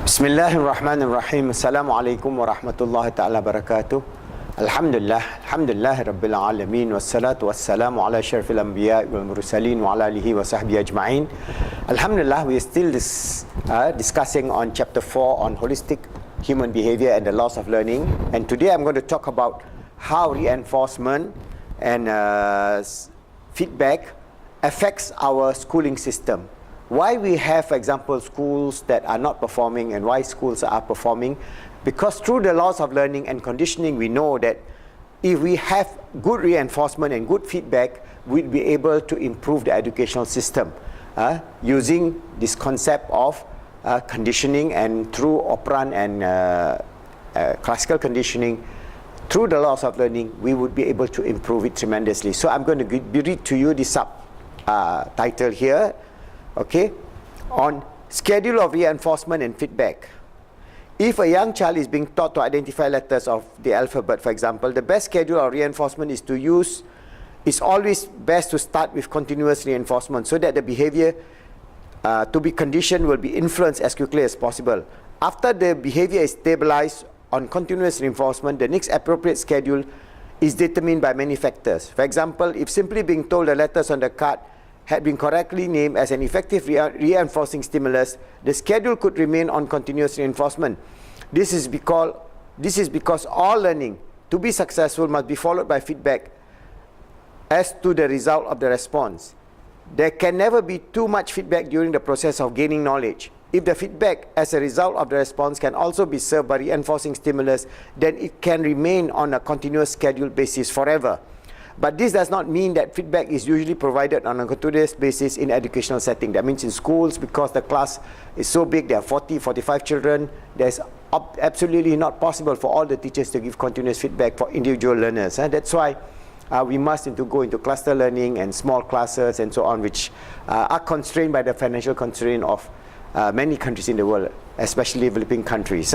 Bismillahirrahmanirrahim. Assalamualaikum warahmatullahi ta'ala barakatuh. Alhamdulillah Rabbil Alamin. Wassalatu wassalamu ala syarfil anbiya wal mursalin wa ala alihi wa sahbihi ajma'in. Alhamdulillah, we are still discussing on chapter 4 on holistic human behavior and the laws of learning. And today I'm going to talk about how reinforcement and feedback affects our schooling system. Why we have, for example, schools that are not performing and why schools are performing. Because through the laws of learning and conditioning, we know that if we have good reinforcement and good feedback, we'll be able to improve the educational system using this concept of conditioning, and through operant and classical conditioning, through the laws of learning, we would be able to improve it tremendously. So I'm going to read to you this title here. Okay, on schedule of reinforcement and feedback. If a young child is being taught to identify letters of the alphabet, for example, the best schedule of reinforcement is always best to start with continuous reinforcement, so that the behavior to be conditioned will be influenced as quickly as possible. After the behavior is stabilized on continuous reinforcement, the next appropriate schedule is determined by many factors. For example, if simply being told the letters on the card had been correctly named as an effective reinforcing stimulus, the schedule could remain on continuous reinforcement. This is because all learning, to be successful, must be followed by feedback as to the result of the response. There can never be too much feedback during the process of gaining knowledge. If the feedback as a result of the response can also be served by reinforcing stimulus, then it can remain on a continuous scheduled basis forever. But this does not mean that feedback is usually provided on a continuous basis in educational setting. That means in schools, because the class is so big, there are 40, 45 children, there's absolutely not possible for all the teachers to give continuous feedback for individual learners. That's why we must go into cluster learning and small classes and so on, which are constrained by the financial constraint of many countries in the world, especially developing countries.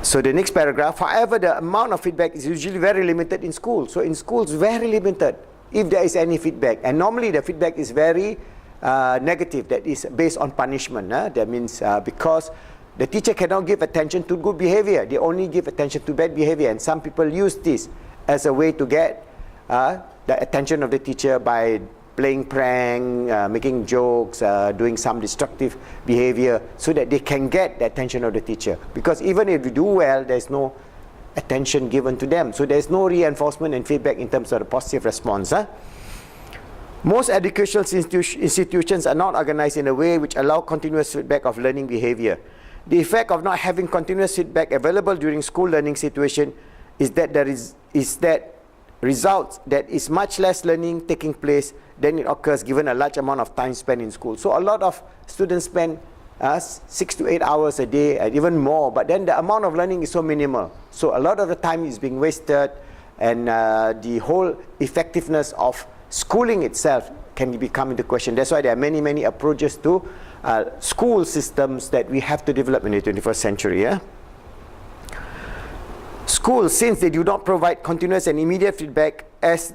So the next paragraph, however, the amount of feedback is usually very limited in school. So in schools, very limited, if there is any feedback. And normally the feedback is very negative, that is based on punishment. That means because the teacher cannot give attention to good behavior, they only give attention to bad behavior. And some people use this as a way to get the attention of the teacher by playing prank, making jokes, doing some destructive behavior, so that they can get the attention of the teacher. Because even if you do well, there's no attention given to them. So there's no reinforcement and feedback in terms of the positive response. Most educational institutions are not organized in a way which allow continuous feedback of learning behavior. The effect of not having continuous feedback available during school learning situation is that results that is much less learning taking place than it occurs given a large amount of time spent in school. So a lot of students spend 6 to 8 hours a day and even more, but then the amount of learning is so minimal. So a lot of the time is being wasted, and the whole effectiveness of schooling itself can become into question. That's why there are many approaches to school systems that we have to develop in the 21st century. Schools, since they do not provide continuous and immediate feedback as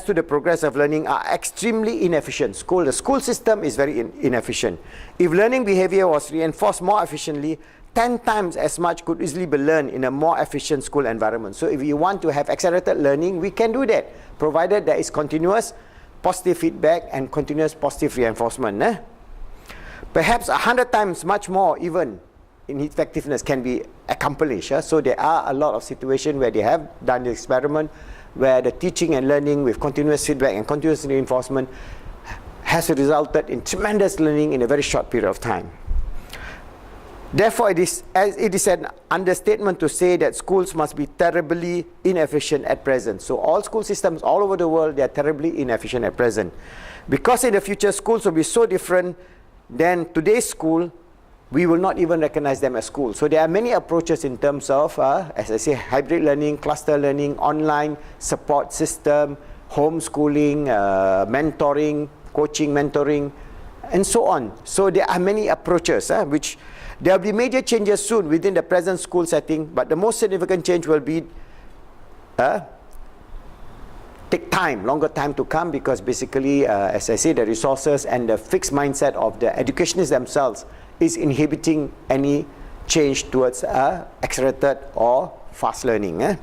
to the progress of learning, are extremely inefficient. The school system is very inefficient. If learning behavior was reinforced more efficiently, 10 times as much could easily be learned in a more efficient school environment. So if you want to have accelerated learning, we can do that, provided there is continuous positive feedback and continuous positive reinforcement. Perhaps 100 times much more even in effectiveness can be accomplished. So there are a lot of situations where they have done the experiment where the teaching and learning with continuous feedback and continuous reinforcement has resulted in tremendous learning in a very short period of time. Therefore, it is an understatement to say that schools must be terribly inefficient at present. So all school systems all over the world, they are terribly inefficient at present. Because in the future, schools will be so different than today's school, we will not even recognize them as schools. So there are many approaches in terms of, as I say, hybrid learning, cluster learning, online support system, homeschooling, mentoring, coaching, mentoring, and so on. So there are many approaches, which there will be major changes soon within the present school setting, but the most significant change will be take time, longer time to come, because basically, as I say, the resources and the fixed mindset of the educationists themselves is inhibiting any change towards accelerated or fast learning.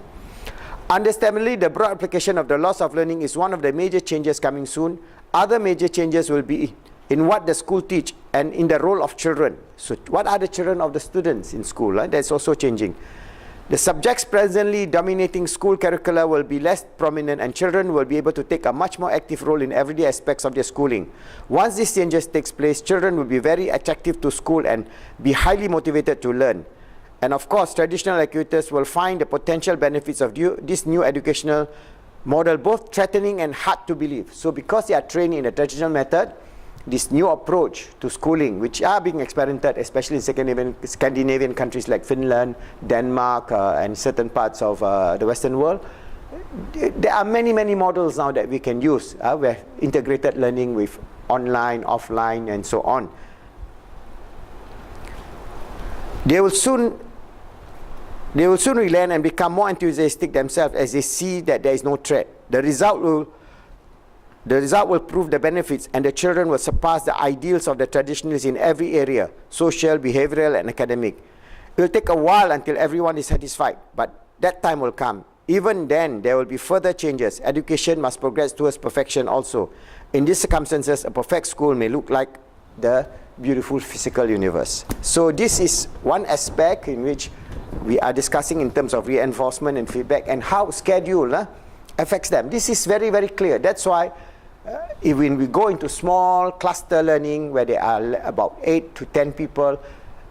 Understandably, the broad application of the loss of learning is one of the major changes coming soon. Other major changes will be in what the school teach and in the role of children. So what are the children of the students in school? That's also changing. The subjects presently dominating school curricula will be less prominent, and children will be able to take a much more active role in everyday aspects of their schooling. Once these changes takes place, children will be very attractive to school and be highly motivated to learn. And of course, traditional educators will find the potential benefits of this new educational model both threatening and hard to believe. So because they are trained in a traditional method, this new approach to schooling, which are being experimented, especially in Scandinavian countries like Finland, Denmark, and certain parts of the Western world, there are many, many models now that we can use. We have integrated learning with online, offline, and so on. They will soon relearn and become more enthusiastic themselves as they see that there is no threat. The result will prove the benefits, and the children will surpass the ideals of the traditionalists in every area, social, behavioral, and academic. It will take a while until everyone is satisfied, but that time will come. Even then, there will be further changes. Education must progress towards perfection also. In these circumstances, a perfect school may look like the beautiful physical universe. So this is one aspect in which we are discussing in terms of reinforcement and feedback and how schedule affects them. This is very, very clear. That's why when we go into small cluster learning where there are about 8 to 10 people,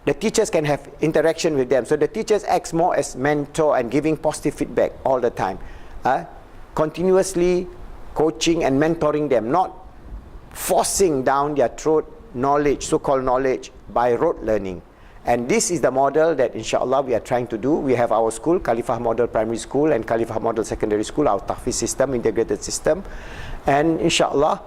the teachers can have interaction with them. So the teachers act more as mentor and giving positive feedback all the time. Continuously coaching and mentoring them, not forcing down their throat knowledge, so-called knowledge, by rote learning. And this is the model that inshallah we are trying to do. We have our school, Khalifah Model Primary School and Khalifah Model Secondary School, our Tahfiz system, integrated system. And inshallah,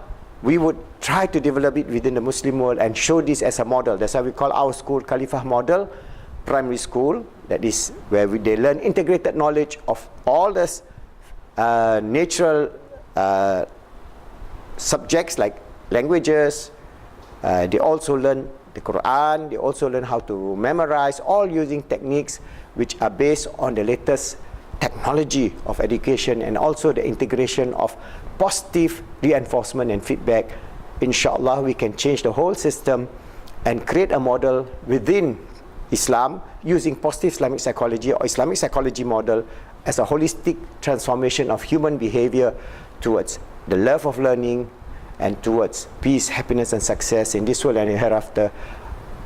we would try to develop it within the Muslim world and show this as a model. That's why we call our school Khalifah Model Primary School. That is where they learn integrated knowledge of all the natural subjects like languages. They also learn the Quran, they also learn how to memorize, all using techniques which are based on the latest technology of education and also the integration of positive reinforcement and feedback. Inshallah, we can change the whole system and create a model within Islam using positive Islamic psychology or Islamic psychology model as a holistic transformation of human behavior towards the love of learning and towards peace, happiness, and success in this world and hereafter,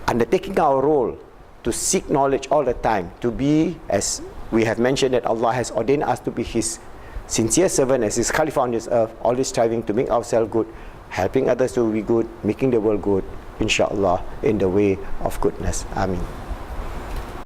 undertaking our role to seek knowledge all the time, to be, as we have mentioned, that Allah has ordained us to be His sincere servant, as His Khalifah on this earth, always striving to make ourselves good, helping others to be good, making the world good, inshallah, in the way of goodness. Ameen.